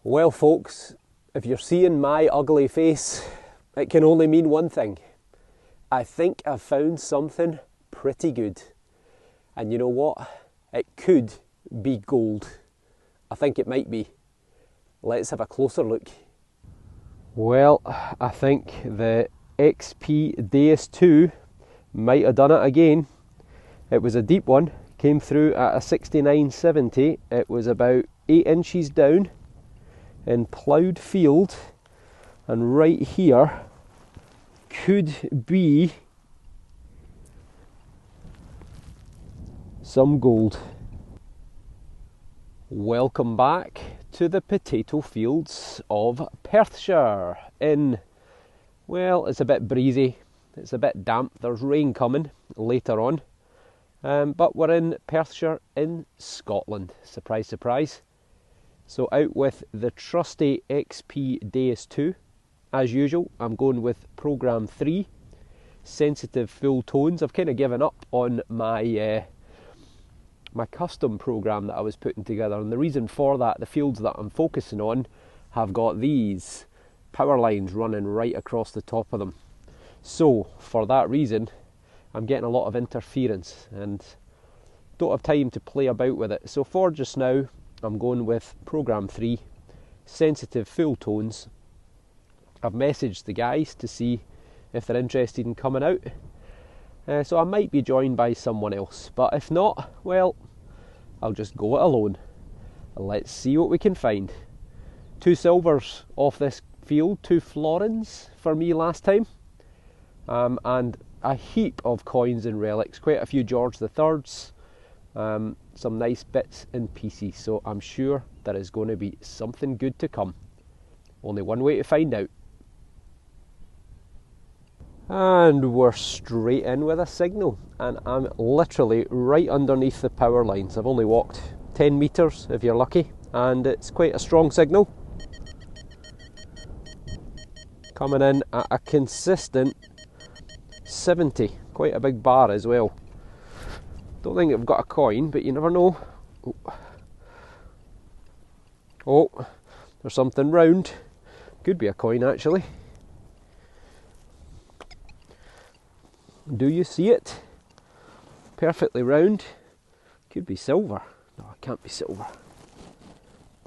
Well folks, if you're seeing my ugly face, it can only mean one thing. I think I've found something pretty good. And you know what? It could be gold. I think it might be. Let's have a closer look. Well, I think the XP Deus 2 might have done it again. It was a deep one, came through at a 69.70. It was about 8 inches down in ploughed field, and right here could be some gold. Welcome back to the potato fields of Perthshire in, well, it's a bit breezy, it's a bit damp, there's rain coming later on, but we're in Perthshire in Scotland, surprise surprise. So out with the trusty XP Deus 2. As usual, I'm going with program 3, sensitive full tones. I've kind of given up on my my custom program that I was putting together, and the reason for that, the fields that I'm focusing on have got these power lines running right across the top of them. So for that reason, I'm getting a lot of interference and don't have time to play about with it. So for just now, I'm going with program 3, sensitive full tones. I've messaged the guys to see if they're interested in coming out, so I might be joined by someone else, but if not, well, I'll just go it alone. Let's see what we can find. 2 silvers off this field, 2 florins for me last time, and a heap of coins and relics, quite a few George the Thirds, some nice bits and pieces, so I'm sure there is going to be something good to come. Only one way to find out. And we're straight in with a signal, and I'm literally right underneath the power lines. I've only walked 10 metres if you're lucky, and it's quite a strong signal. Coming in at a consistent 70, quite a big bar as well. Don't think I've got a coin, but you never know. Oh, there's something round. Could be a coin actually. Do you see it? Perfectly round. Could be silver. No, it can't be silver.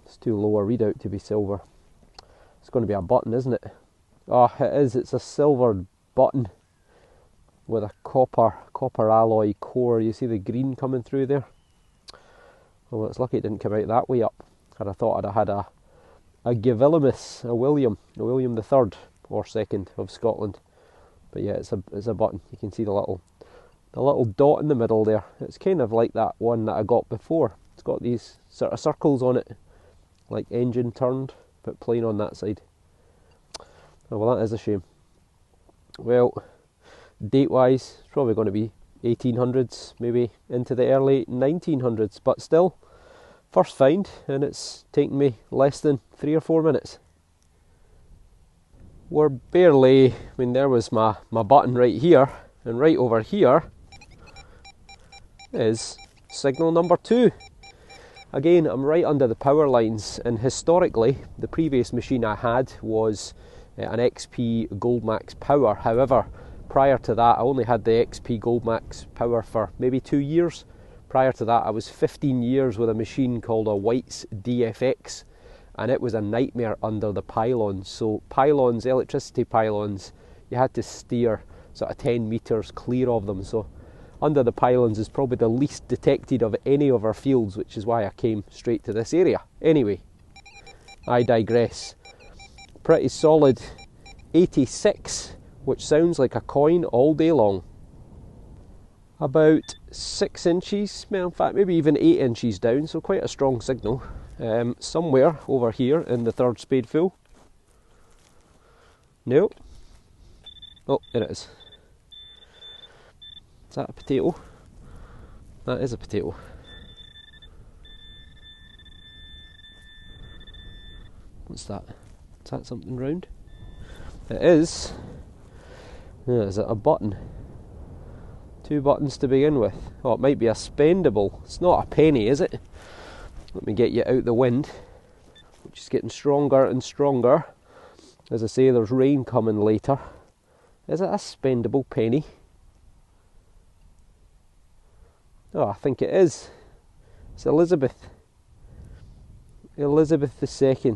It's too low a readout to be silver. It's going to be a button, isn't it? Oh, it is. It's a silver button with a copper alloy core. You see the green coming through there? Well, it's lucky it didn't come out that way up. Had I thought I'd have had a Gavilimus, a William the Third or Second of Scotland. But yeah, it's a button. You can see the little dot in the middle there. It's kind of like that one that I got before. It's got these sort of circles on it, like engine turned, but plain on that side. Oh, well, that is a shame. Well, date-wise, it's probably going to be 1800s, maybe into the early 1900s, but still, first find, and it's taken me less than 3 or 4 minutes. We're barely, I mean, there was my button right here, and right over here is signal number 2. Again, I'm right under the power lines, and historically, the previous machine I had was an XP Goldmax Power. However, prior to that, I only had the XP Goldmax Power for maybe 2 years. Prior to that, I was 15 years with a machine called a White's DFX, and it was a nightmare under the pylons. So pylons, electricity pylons, you had to steer sort of 10 metres clear of them. So under the pylons is probably the least detected of any of our fields, which is why I came straight to this area. Anyway, I digress. Pretty solid 86, which sounds like a coin all day long. About 6 inches, well, in fact maybe even 8 inches down, so quite a strong signal. Somewhere over here in the third spadeful. No. Oh, there it is. Is that a potato? That is a potato. What's that? Is that something round? It is. Yeah, is it a button? 2 buttons to begin with. Oh, it might be a spendable. It's not a penny, is it? Let me get you out the wind. just getting stronger and stronger. As I say, there's rain coming later. Is it a spendable penny? Oh, I think it is. It's Elizabeth. Elizabeth II.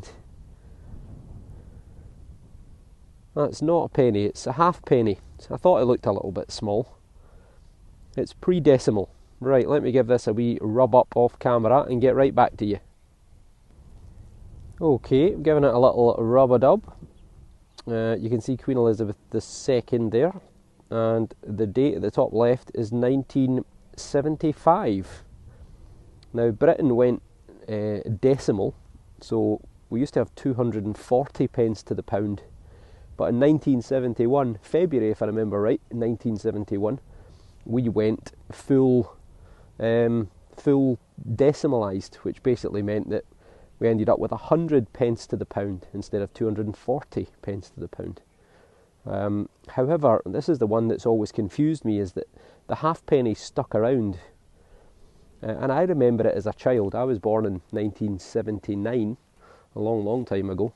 That's not a penny, it's a halfpenny. I thought it looked a little bit small. It's pre-decimal. Right, let me give this a wee rub up off camera and get right back to you. Okay, I'm giving it a little rub-a-dub. You can see Queen Elizabeth II there, and the date at the top left is 1975. Now Britain went decimal, so we used to have 240 pence to the pound, but in 1971, February if I remember right, 1971, we went full decimalised, which basically meant that we ended up with 100 pence to the pound instead of 240 pence to the pound. However, this is the one that's always confused me, is that the halfpenny stuck around. And I remember it as a child. I was born in 1979, a long time ago.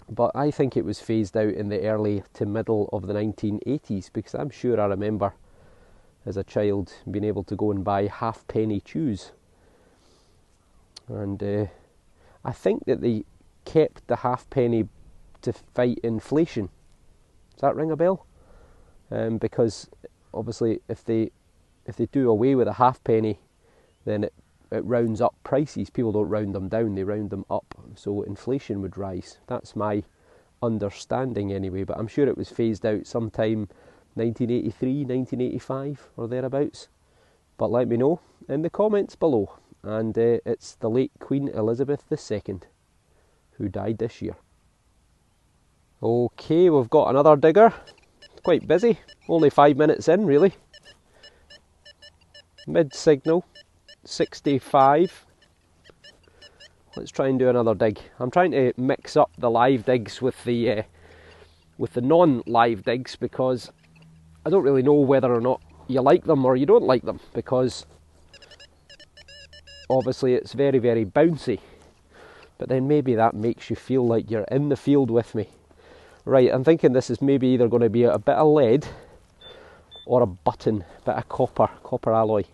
But I think it was phased out in the early to middle of the 1980s, because I'm sure I remember as a child being able to go and buy halfpenny chews. And I think that they kept the halfpenny to fight inflation. Does that ring a bell? Because obviously if they do away with a halfpenny, then it rounds up prices. People don't round them down, they round them up, so inflation would rise. That's my understanding anyway, but I'm sure it was phased out sometime 1983, 1985 or thereabouts. But let me know in the comments below. And it's the late Queen Elizabeth II who died this year. Okay, we've got another digger. It's quite busy, only 5 minutes in really. Mid signal, 65. Let's try and do another dig. I'm trying to mix up the live digs with the non-live digs, because I don't really know whether or not you like them or you don't like them, because obviously it's very bouncy, but then maybe that makes you feel like you're in the field with me. Right, I'm thinking this is maybe either going to be a bit of lead or a button, a bit of copper alloy.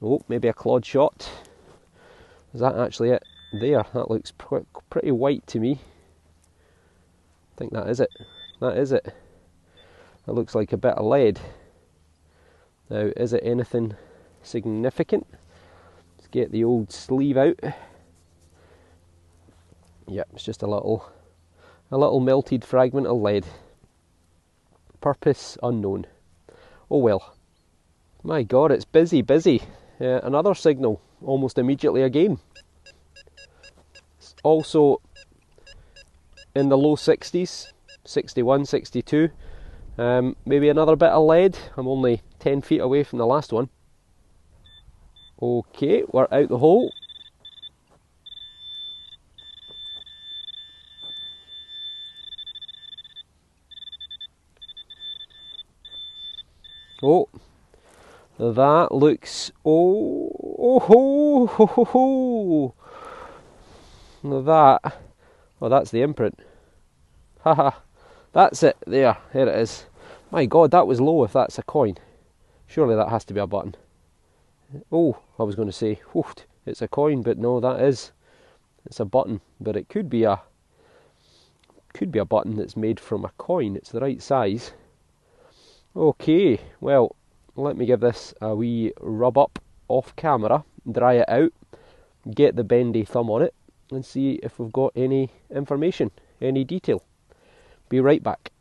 Oh, maybe a clod shot. Is that actually it? There, that looks pretty white to me. I think that is it. That is it. That looks like a bit of lead. Now, is it anything significant? Let's get the old sleeve out. Yep, it's just a little melted fragment of lead. Purpose unknown. Oh well. My God, it's busy. Another signal, almost immediately again. It's also in the low 60s, 61, 62. Maybe another bit of lead. I'm only 10 feet away from the last one. Okay, we're out the hole. Oh, that looks, that's the imprint. Haha, that's it, there it is. My God, that was low if that's a coin. Surely that has to be a button. Oh, I was going to say, it's a coin, but no, it's a button. But it could be a button that's made from a coin. It's the right size. Okay, well, let me give this a wee rub up off camera, dry it out, get the bendy thumb on it, and see if we've got any information, any detail. Be right back.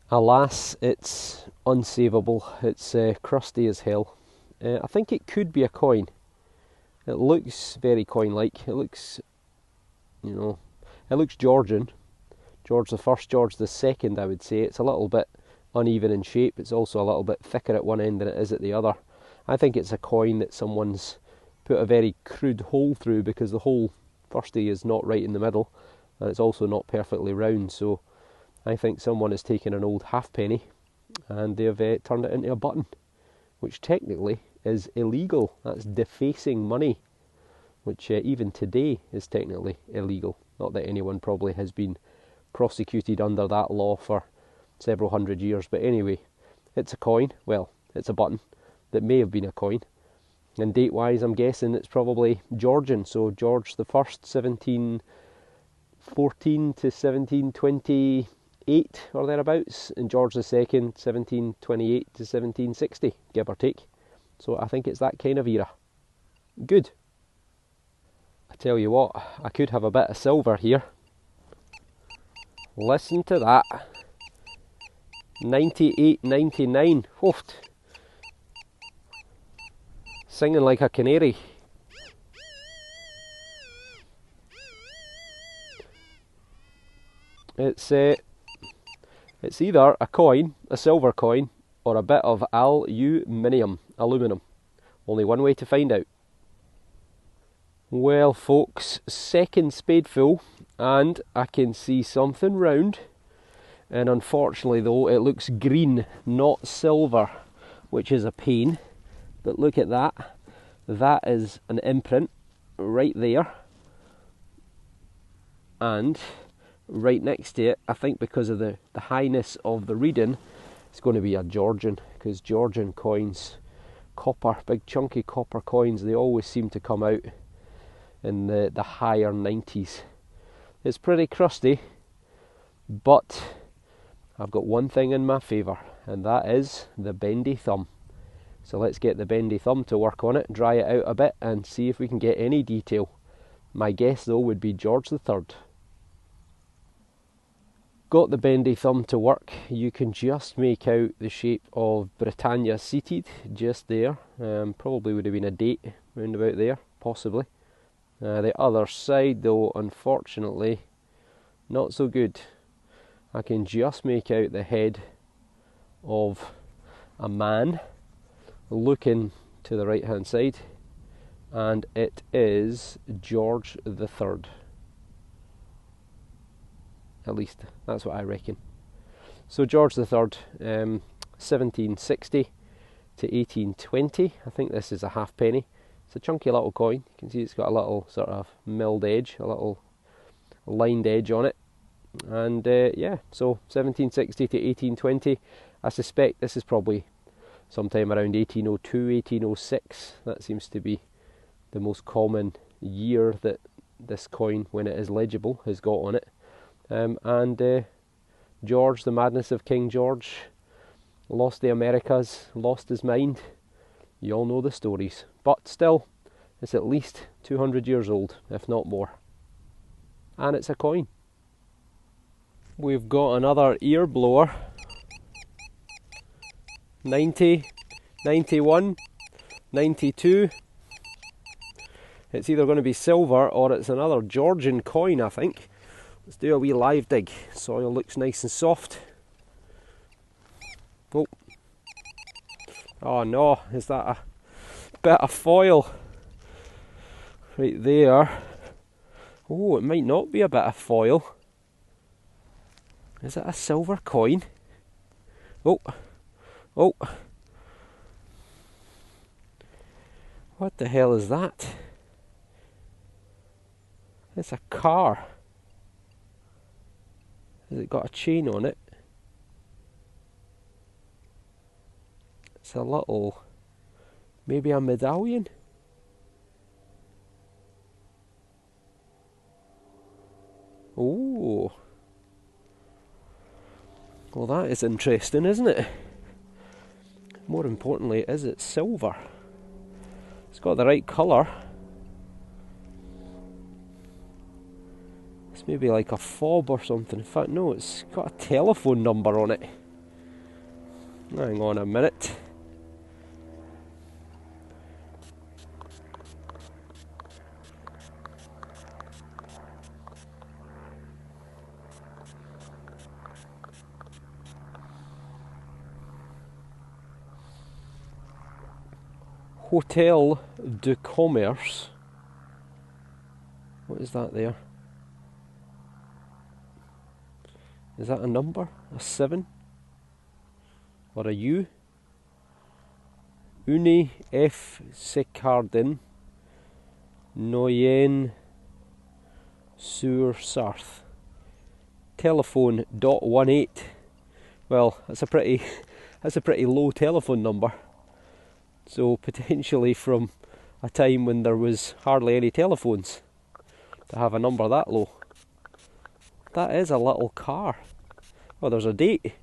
Alas, it's unsavable. It's crusty as hell. I think it could be a coin. It looks very coin-like. It looks, it looks Georgian. George I, George II, I would say. It's a little bit uneven in shape. It's also a little bit thicker at one end than it is at the other. I think it's a coin that someone's put a very crude hole through, because the hole, firstly, is not right in the middle, and it's also not perfectly round. So I think someone has taken an old halfpenny and they've turned it into a button, which technically is illegal. That's defacing money. which even today is technically illegal. Not that anyone probably has been prosecuted under that law for several hundred years, but anyway, it's a coin. Well, it's a button that may have been a coin. And date-wise, I'm guessing it's probably Georgian, so George the First, 1714 to 1728 or thereabouts, and George the Second, 1728 to 1760, give or take. So I think it's that kind of era. Good. I tell you what, I could have a bit of silver here. Listen to that. 98.99. Hoofed. Singing like a canary. It's either a coin, a silver coin, or a bit of aluminum. Only one way to find out. Well, folks, second spadeful, and I can see something round. And unfortunately, though, it looks green, not silver, which is a pain. But look at that. That is an imprint right there. And right next to it, I think because of the highness of the reading, it's going to be a Georgian, because Georgian coins, copper, big chunky copper coins, they always seem to come out in the higher 90s. It's pretty crusty, but I've got one thing in my favour, and that is the bendy thumb. So let's get the bendy thumb to work on it, dry it out a bit, and see if we can get any detail. My guess, though, would be George III. Got the bendy thumb to work. You can just make out the shape of Britannia seated, just there. Probably would have been a date round about there, possibly. The other side, though, unfortunately, not so good. I can just make out the head of a man looking to the right hand side, and it is George III. At least that's what I reckon. So George III, 1760 to 1820. I think this is a halfpenny. It's a chunky little coin. You can see it's got a little sort of milled edge, a little lined edge on it. And yeah, so 1760 to 1820. I suspect this is probably sometime around 1802, 1806. That seems to be the most common year that this coin, when it is legible, has got on it. And George, the madness of King George, lost the Americas, lost his mind. You all know the stories. But still, it's at least 200 years old, if not more. And it's a coin. We've got another ear blower. 90, 91, 92. It's either going to be silver or it's another Georgian coin, I think. Let's do a wee live dig. Soil looks nice and soft. Oh. Oh no, is that a bit of foil? Right there. Oh, it might not be a bit of foil. Is it a silver coin? Oh. Oh. What the hell is that? It's a car. Has it got a chain on it? It's a little, maybe a medallion? Oh. Well, that is interesting, isn't it? More importantly, is it silver? It's got the right colour. It's maybe like a fob or something. In fact, no, it's got a telephone number on it. Hang on a minute. Hotel de Commerce. What is that there? Is that a number? A 7? Or a U? Uni F Secardin Noyen sur Sarthe. Telephone .18. Well, that's a pretty low telephone number. So potentially from a time when there was hardly any telephones to have a number that low. That is a little car. Oh, there's a date.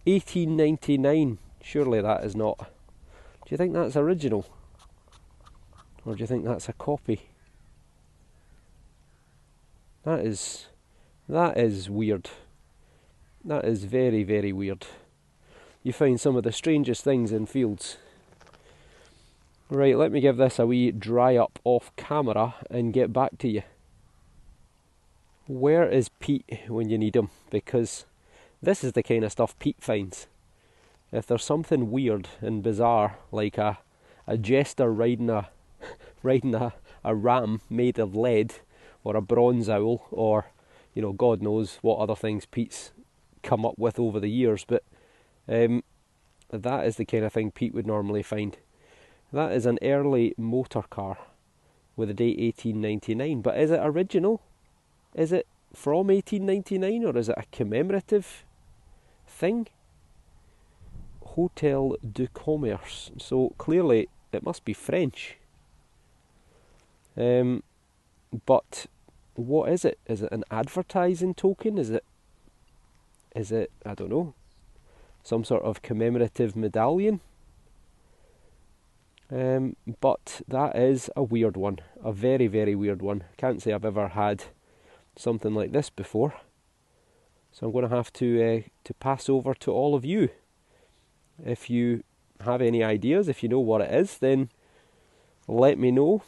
1899. Surely that is not. Do you think that's original? Or do you think that's a copy? That is weird. That is very, very weird. You find some of the strangest things in fields. Right, let me give this a wee dry up off camera and get back to you. Where is Pete when you need him? Because this is the kind of stuff Pete finds. If there's something weird and bizarre, like a jester riding a ram made of lead, or a bronze owl, or God knows what other things Pete's come up with over the years, but that is the kind of thing Pete would normally find. That is an early motor car with the date 1899, but is it original? Is it from 1899, or is it a commemorative thing? Hotel du Commerce, so clearly it must be French. But what is it? Is it an advertising token? Is it, I don't know, some sort of commemorative medallion? But that is a weird one, a very, very weird one. Can't say I've ever had something like this before. So I'm going to have to pass over to all of you. If you have any ideas, if you know what it is, then let me know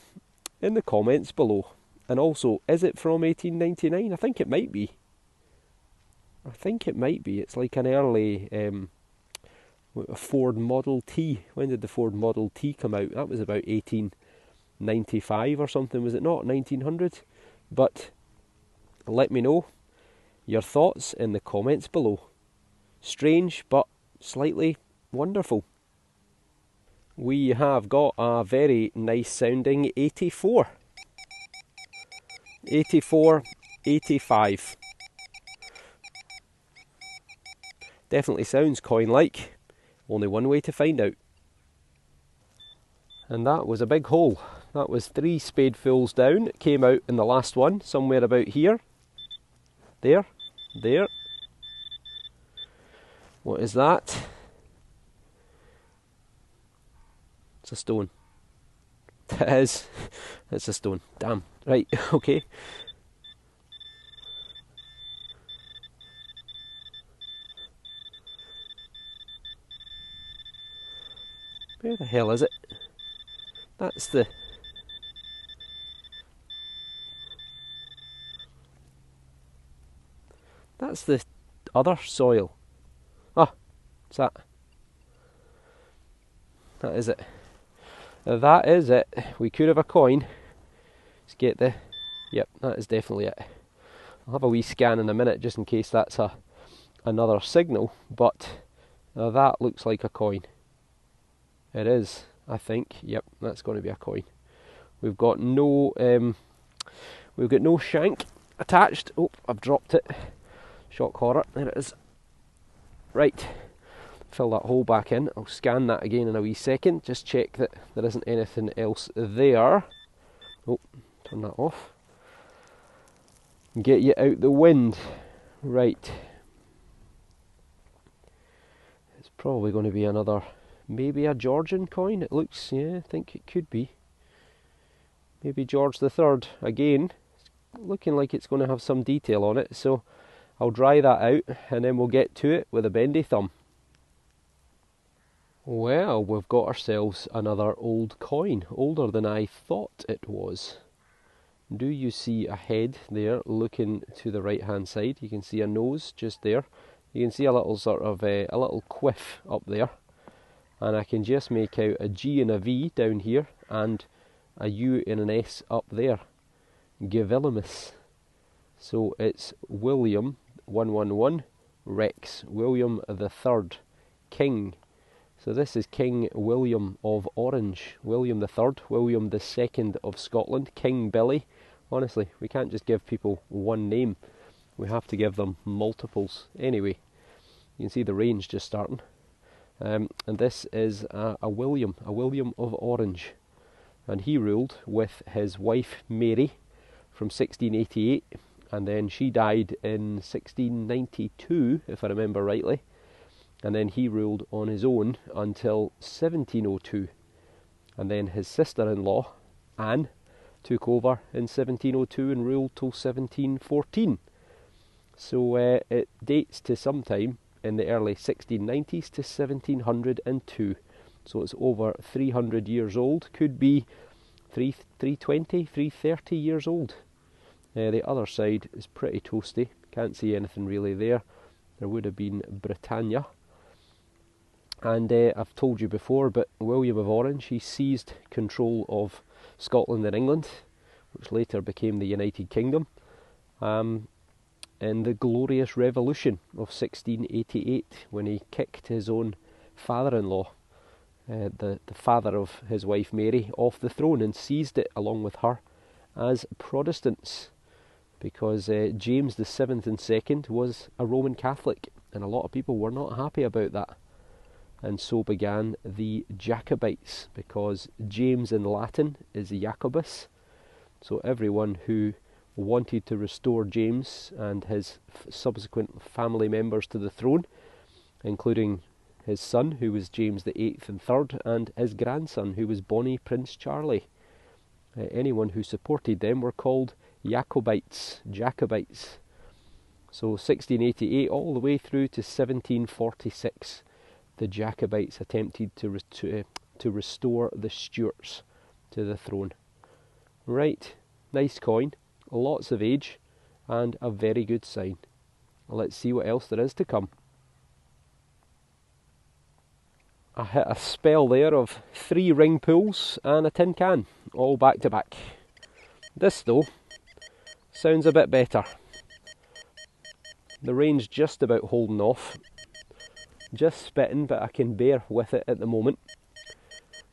in the comments below. And also, is it from 1899? I think it might be. It's like an early Ford Model T. When did the Ford Model T come out? That was about 1895 or something, was it not? 1900? But let me know your thoughts in the comments below. Strange, but slightly wonderful. We have got a very nice sounding 84. 84, 85. Definitely sounds coin-like. Only one way to find out. And that was a big hole. That was 3 spadefuls down. It came out in the last one, somewhere about here. There. What is that? It's a stone. It is. It's a stone. Damn. Right, okay. Where the hell is it? That's the other soil. Ah, what's that? That is it. That is it. We could have a coin. Let's get the... Yep, that is definitely it. I'll have a wee scan in a minute just in case that's another signal, but that looks like a coin. It is, I think. Yep, that's going to be a coin. We've got no shank attached. Oh, I've dropped it. Shock horror. There it is. Right. Fill that hole back in. I'll scan that again in a wee second. Just check that there isn't anything else there. Oh, turn that off. Get you out the wind. Right. It's probably going to be another, maybe a Georgian coin. It looks, yeah, I think it could be. Maybe George III. Again, it's looking like it's going to have some detail on it. So I'll dry that out and then we'll get to it with a bendy thumb. Well, we've got ourselves another old coin, older than I thought it was. Do you see a head there looking to the right hand side? You can see a nose just there. You can see a little sort of a little quiff up there. And I can just make out a G and a V down here and a U and an S up there. Gavilimus. So it's William 111 Rex, William the Third, King. So this is King William of Orange, William III, William II of Scotland, King Billy. Honestly, we can't just give people one name, we have to give them multiples. Anyway, you can see the range just starting. And this is a William of Orange, and he ruled with his wife Mary from 1688, and then she died in 1692, if I remember rightly, and then he ruled on his own until 1702, and then his sister-in-law Anne took over in 1702 and ruled till 1714. So it dates to sometime in the early 1690s to 1702. So it's over 300 years old, could be 320, 330 years old. The other side is pretty toasty, can't see anything really there. There would have been Britannia. And I've told you before, but William of Orange, he seized control of Scotland and England, which later became the United Kingdom, in the Glorious Revolution of 1688, when he kicked his own father-in-law, the father of his wife Mary, off the throne and seized it along with her as Protestants, because James the Seventh and Second was a Roman Catholic, and a lot of people were not happy about that. And so began the Jacobites, because James in Latin is Jacobus. So everyone who wanted to restore James and his subsequent family members to the throne, including his son, who was James the Eighth and Third, and his grandson, who was Bonnie Prince Charlie. Anyone who supported them were called Jacobites. So 1688 all the way through to 1746, the Jacobites attempted to restore the Stuarts to the throne. Right, nice coin, lots of age, and a very good sign. Let's see what else there is to come. I hit a spell there of 3 ring pulls and a tin can, all back to back. This though sounds a bit better. The range just about holding off. Just spitting, but I can bear with it at the moment.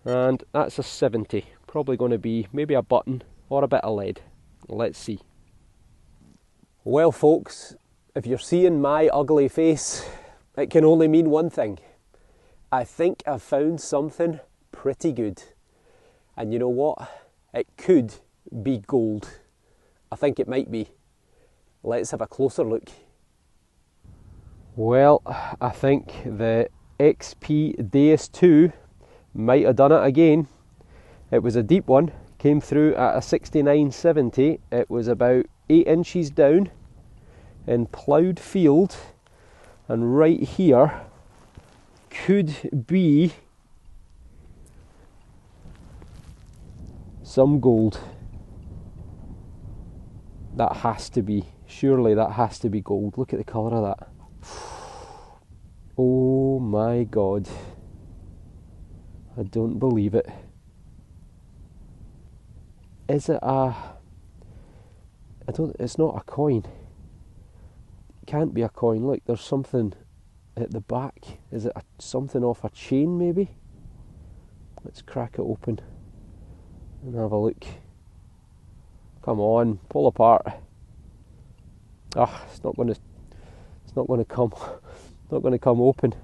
And that's a 70. Probably going to be maybe a button or a bit of lead. Let's see. Well folks, if you're seeing my ugly face, it can only mean one thing. I think I've found something pretty good. And you know what? It could be gold. I think it might be. Let's have a closer look. Well, I think the XP Deus 2 might have done it again. It was a deep one, came through at a 69.70. It was about 8 inches down in ploughed field, and right here could be some gold. That has to be, surely that has to be gold. Look at the colour of that. Oh my God, I don't believe it. Is it it's not a coin. It can't be a coin. Look, there's something at the back. Is it something off a chain maybe? Let's crack it open and have a look. Come on, pull apart. Ah, it's not going to come open.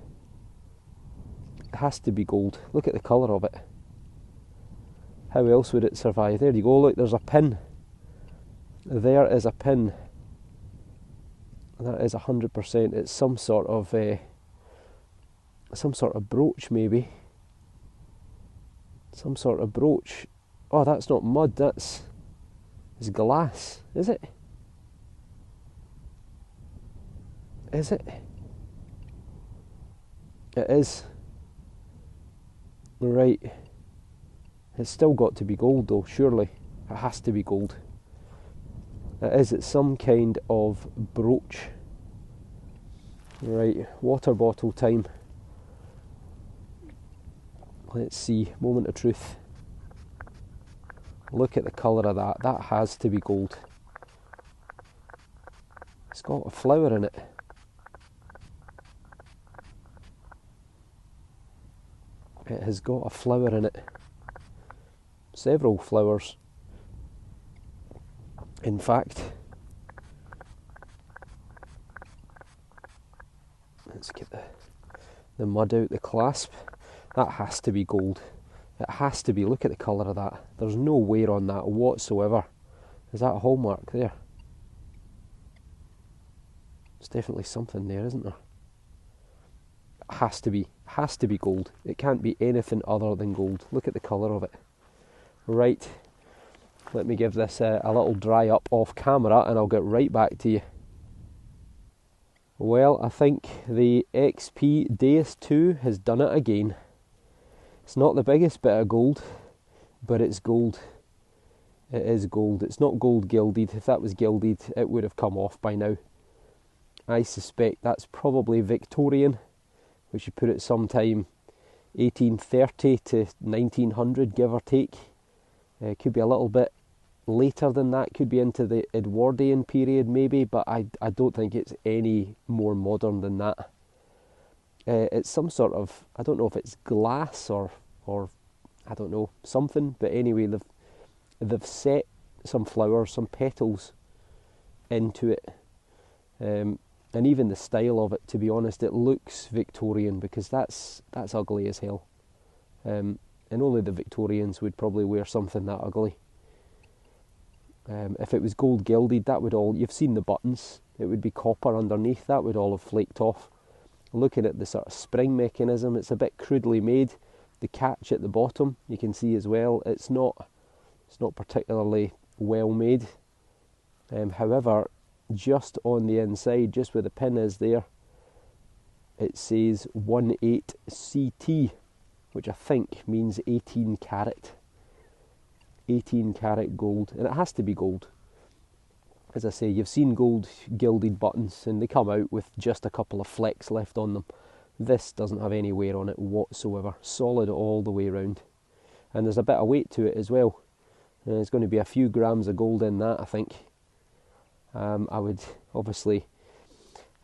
It has to be gold. Look at the colour of it. How else would it survive? There you go, look, there's a pin. There is a pin. That is 100%. It's some sort of brooch maybe. Some sort of brooch. Oh, that's not mud, it's glass, is it? Is it? It is. Right. It's still got to be gold though, surely. It has to be gold. It is. It's some kind of brooch. Right, water bottle time. Let's see, moment of truth. Look at the colour of that. That has to be gold. It's got a flower in it. It has got a flower in it. Several flowers. In fact, let's get the mud out the clasp. That has to be gold. It has to be. Look at the colour of that. There's no wear on that whatsoever. Is that a hallmark there? There's definitely something there, isn't there? It has to be. Has to be gold. It can't be anything other than gold. Look at the colour of it. Right. Let me give this a little dry up off camera and I'll get right back to you. Well, I think the XP Deus 2 has done it again. It's not the biggest bit of gold, but it's gold. It is gold. It's not gold gilded. If that was gilded, it would have come off by now. I suspect that's probably Victorian, which you put it sometime 1830 to 1900, give or take. It could be a little bit later than that, could be into the Edwardian period maybe, but I don't think it's any more modern than that. It's some sort of, I don't know if it's glass or I don't know, something, but anyway, they've set some flowers, some petals into it, and even the style of it, to be honest, it looks Victorian, because that's ugly as hell, and only the Victorians would probably wear something that ugly. If it was gold gilded, that would all, you've seen the buttons, it would be copper underneath, that would all have flaked off. Looking at the sort of spring mechanism, it's a bit crudely made. The catch at the bottom, you can see as well, it's not particularly well made. However, just on the inside, just where the pin is there, it says 18CT, which I think means 18 carat. 18 carat gold, and it has to be gold. As I say, you've seen gold gilded buttons and they come out with just a couple of flecks left on them. This doesn't have any wear on it whatsoever, solid all the way around, and there's a bit of weight to it as well. There's going to be a few grams of gold in that, I think. I would, obviously,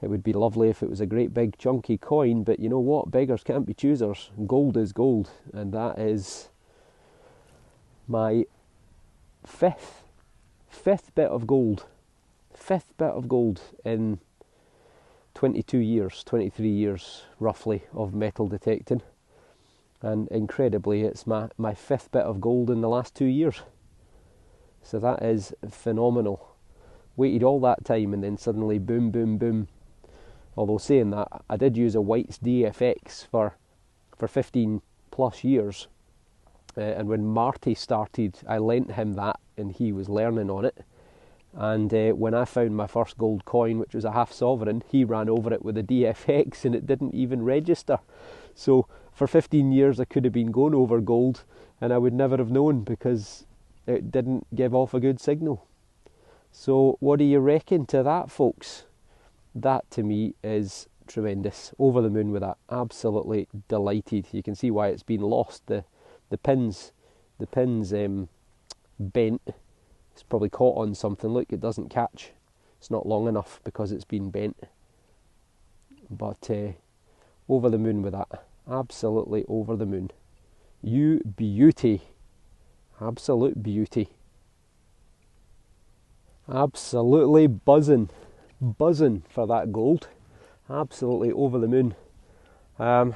it would be lovely if it was a great big chunky coin, but you know what, beggars can't be choosers. Gold is gold, and that is my fifth bit of gold. Fifth bit of gold in 22 years, 23 years roughly of metal detecting, and incredibly it's my fifth bit of gold in the last 2 years, so that is phenomenal. Waited all that time and then suddenly boom boom boom. Although saying that, I did use a White's DFX for 15 plus years, and when Marty started I lent him that and he was learning on it. And when I found my first gold coin, which was a half sovereign, he ran over it with a DFX and it didn't even register. So for 15 years I could have been going over gold and I would never have known, because it didn't give off a good signal. So what do you reckon to that, folks? That to me is tremendous. Over the moon with that. Absolutely delighted. You can see why it's been lost. The pins bent. It's probably caught on something. Look, it doesn't catch. It's not long enough because it's been bent. But over the moon with that. Absolutely over the moon. You beauty. Absolute beauty. Absolutely buzzing. Buzzing for that gold. Absolutely over the moon. I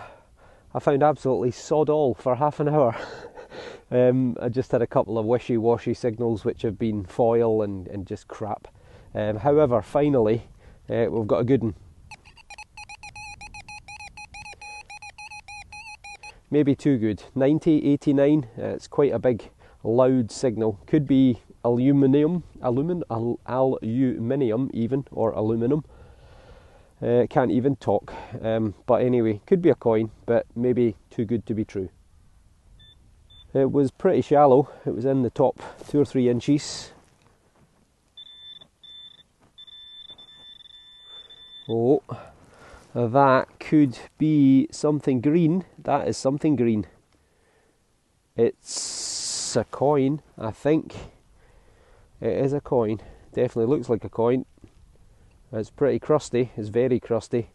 found absolutely sod all for half an hour. I just had a couple of wishy-washy signals which have been foil and just crap. However, finally, we've got a good one. Maybe too good. 90, 89, it's quite a big, loud signal. Could be aluminium even, or aluminum. Can't even talk. But anyway, could be a coin, but maybe too good to be true. It was pretty shallow. It was in the top 2 or 3 inches. Oh, that could be something green. That is something green. It's a coin, I think. It is a coin. Definitely looks like a coin. It's pretty crusty. It's very crusty.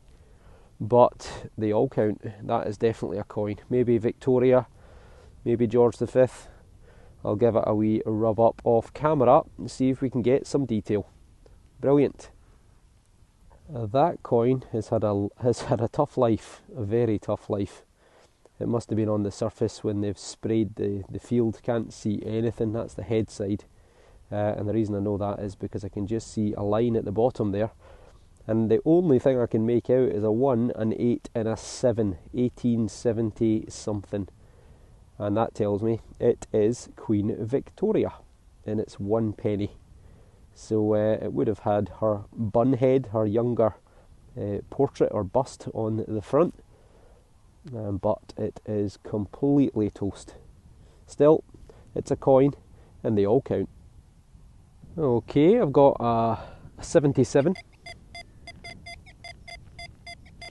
but they all count. That is definitely a coin. Maybe Victoria, maybe George V. I'll give it a wee rub up off camera and see if we can get some detail. Brilliant. That coin has had a tough life, a very tough life. It must have been on the surface when they've sprayed the field. Can't see anything. That's the head side. And the reason I know that is because I can just see a line at the bottom there. And the only thing I can make out is a 1, an 8 and a 7, 1870 something. And that tells me it is Queen Victoria, and it's 1 penny. So it would have had her bun head, her younger portrait or bust on the front, but it is completely toast. Still, it's a coin, and they all count. Okay, I've got a 77,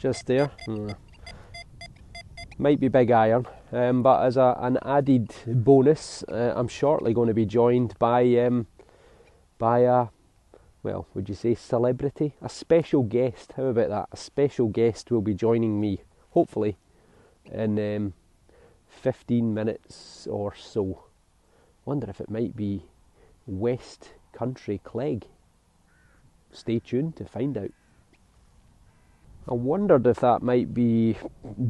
just there. Might be big iron, but as an added bonus, I'm shortly going to be joined by a, well, would you say celebrity? A special guest. How about that? A special guest will be joining me, hopefully, in 15 minutes or so. Wonder if it might be West Country Clegg. Stay tuned to find out. I wondered if that might be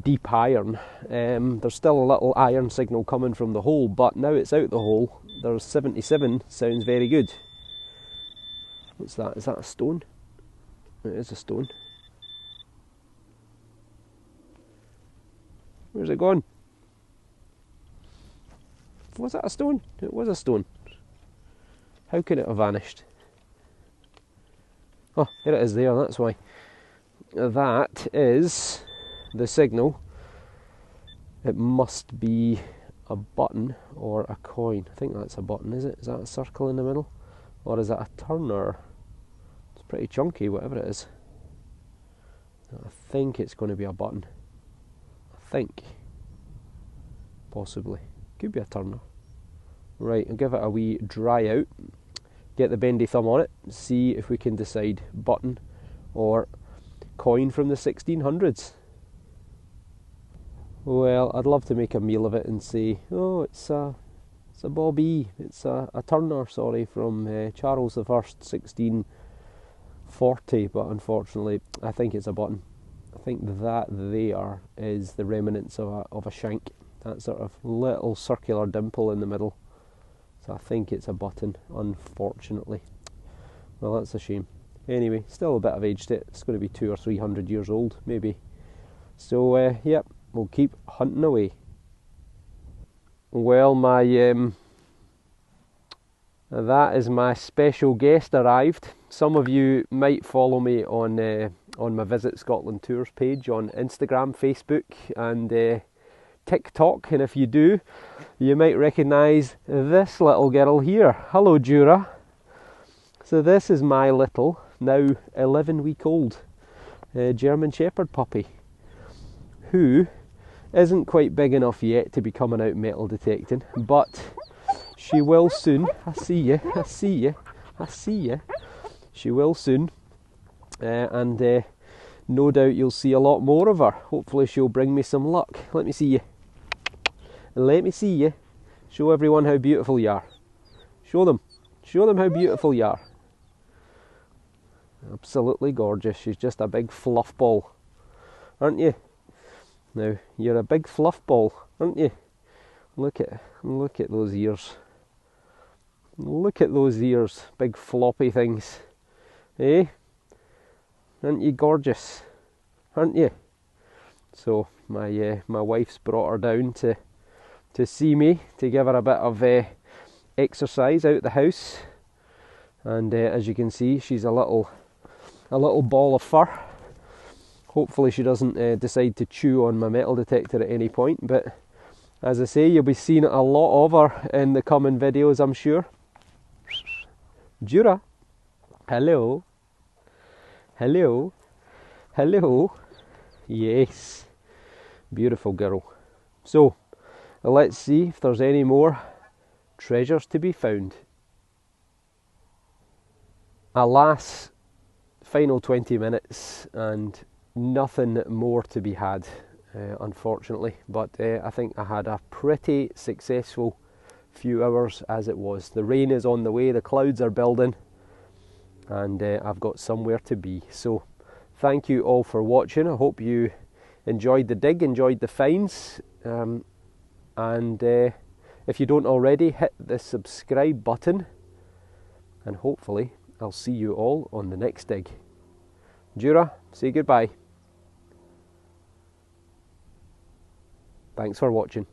deep iron. There's still a little iron signal coming from the hole, but now it's out the hole. There's 77, sounds very good. What's that? Is that a stone? It is a stone. Where's it gone? Was that a stone? It was a stone. How could it have vanished? Oh, here it is there, that's why. That is the signal. It must be a button or a coin. I think that's a button, is it? Is that a circle in the middle? Or is that a turner? It's pretty chunky, whatever it is. I think it's going to be a button. I think. Possibly. Could be a turner. Right, I'll give it a wee dry out. Get the bendy thumb on it. See if we can decide button or coin from the 1600s. Well, I'd love to make a meal of it and say, oh, it's a Bobby, it's a turner, sorry, from Charles I, 1640, but unfortunately, I think it's a button. I think that there is the remnants of a shank, that sort of little circular dimple in the middle. So I think it's a button, unfortunately. Well, that's a shame. Anyway, still a bit of age to it. It's going to be 200 or 300 years old, maybe. So, yep, we'll keep hunting away. Well, that is my special guest arrived. Some of you might follow me on my Visit Scotland Tours page on Instagram, Facebook, and TikTok. And if you do, you might recognise this little girl here. Hello, Jura. So this is my little, now 11-week-old German Shepherd puppy, who isn't quite big enough yet to be coming out metal detecting, but she will soon. I see you, I see you, I see you. She will soon, and no doubt you'll see a lot more of her. Hopefully she'll bring me some luck. Let me see you. Let me see you. Show everyone how beautiful you are. Show them how beautiful you are. Absolutely gorgeous. She's just a big fluff ball, aren't you? Now, you're a big fluff ball, aren't you? Look at those ears. Look at those ears, big floppy things. Eh? Aren't you gorgeous? Aren't you? So my wife's brought her down to see me, to give her a bit of exercise out the house, and as you can see, she's a little ball of fur. Hopefully she doesn't decide to chew on my metal detector at any point, but as I say, you'll be seeing a lot of her in the coming videos, I'm sure. Jura, hello, hello, hello, yes, beautiful girl. So, let's see if there's any more treasures to be found. Alas, final 20 minutes and nothing more to be had, unfortunately. But I think I had a pretty successful few hours as it was. The rain is on the way, the clouds are building, and I've got somewhere to be. So thank you all for watching. I hope you enjoyed the dig, enjoyed the finds, and if you don't already, hit the subscribe button, and hopefully I'll see you all on the next dig. Jura, say goodbye. Thanks for watching.